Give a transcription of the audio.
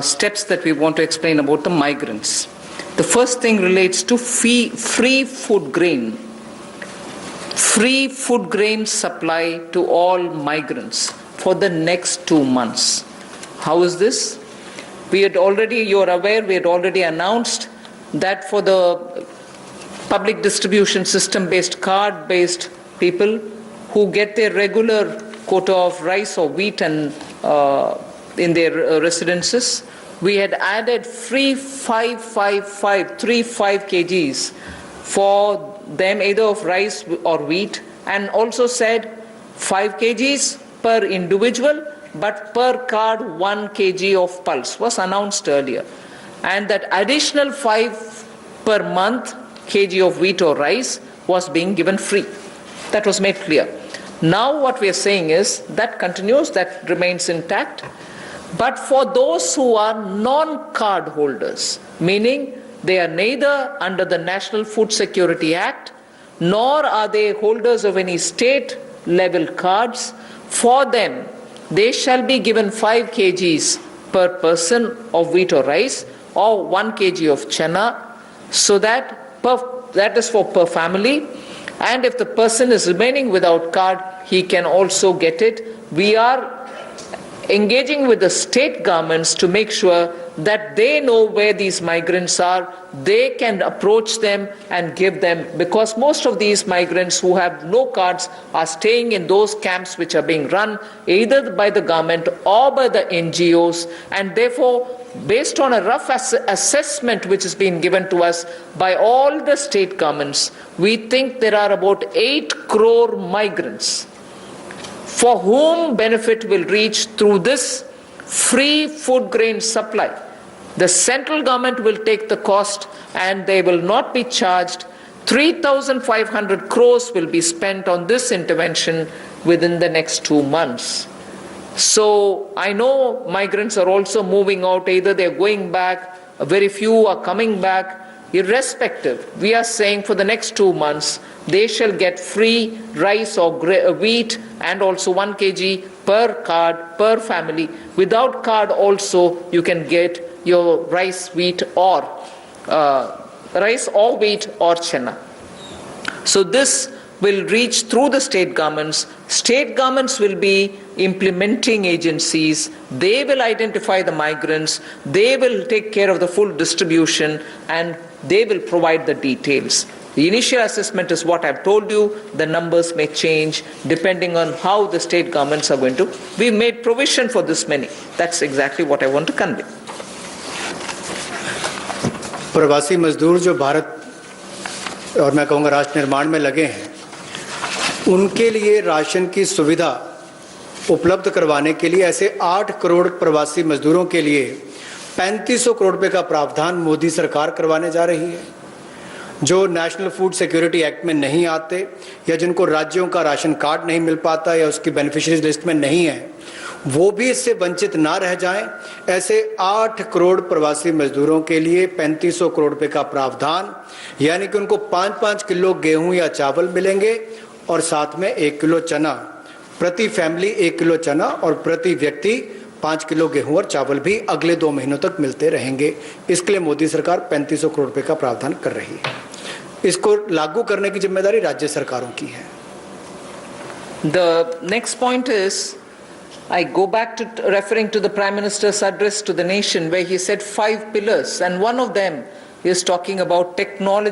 steps that we want to explain about the migrants. The first thing relates to free food grain. Free food grain supply to all migrants for the next 2 months. How is this? You're aware, we had already announced that for the public distribution system-based, card-based people who get their regular quota of rice or wheat and in their residences, we had added free 35 kgs for them, either of rice or wheat, and also said 5 kgs per individual, but per card 1 kg of pulse was announced earlier. And that additional 5 per month kg of wheat or rice was being given free. That was made clear. Now what we are saying is that continues, that remains intact. But for those who are non-card holders, meaning they are neither under the National Food Security Act, nor are they holders of any state-level cards, for them, they shall be given 5 kgs per person of wheat or rice, or 1 kg of chana, so that is for per family. And if the person is remaining without card, he can also get it. We are engaging with the state governments to make sure that they know where these migrants are, they can approach them and give them, because most of these migrants who have no cards are staying in those camps which are being run either by the government or by the NGOs, and therefore, based on a rough assessment which has been given to us by all the state governments, we think there are about 8 crore migrants for whom benefit will reach through this free food grain supply. The central government will take the cost and they will not be charged. 3,500 crores will be spent on this intervention within the next 2 months. So I know migrants are also moving out, either they're going back, very few are coming back. Irrespective, we are saying for the next 2 months, they shall get free rice or wheat and also 1 kg per card, per family. Without card also, you can get your rice, wheat or wheat or chana. So this will reach through the state governments. State governments will be implementing agencies. They will identify the migrants. They will take care of the full distribution and they will provide the details. The initial assessment is what I've told you. The numbers may change depending on how the state governments are going to. We've made provision for this many. That's exactly what I want to convey. प्रवासी मजदूर जो भारत और मैं कहूँगा राष्ट्र निर्माण में लगे हैं, उनके लिए राशन की सुविधा उपलब्ध करवाने के लिए ऐसे 8 करोड़ प्रवासी मजदूरों के लिए 3500 करोड़ रुपए का प्रावधान मोदी सरकार करवाने जा रही है। जो नेशनल फूड सिक्योरिटी एक्ट में नहीं आते या जिनको राज्यों का राशन कार्ड नहीं मिल पाता या उसकी बेनिफिशियरीज लिस्ट में नहीं है, वो भी इससे वंचित ना रह जाएं। ऐसे 8 करोड़ प्रवासी मजदूरों के लिए 3500 करोड़ रुपए का प्रावधान, यानी कि उनको 5-5 किलो गेहूं या चावल मिलेंगे और साथ में 1 किलो चना, प्रति फैमिली 1 किलो चना और प्रति व्यक्ति 5 किलो गेहूं और चावल भी अगले 2 महीनों तक मिलते रहेंगे। इसके लिए मोदी सरकार 3500 करोड़ रुपए का प्रावधान कर रही है। इसको लागू करने की जिम्मेदारी राज्य सरकारों की है। The next point is, I go back to referring to the Prime Minister's address to the nation where he said 5 pillars, and one of them is talking about technology.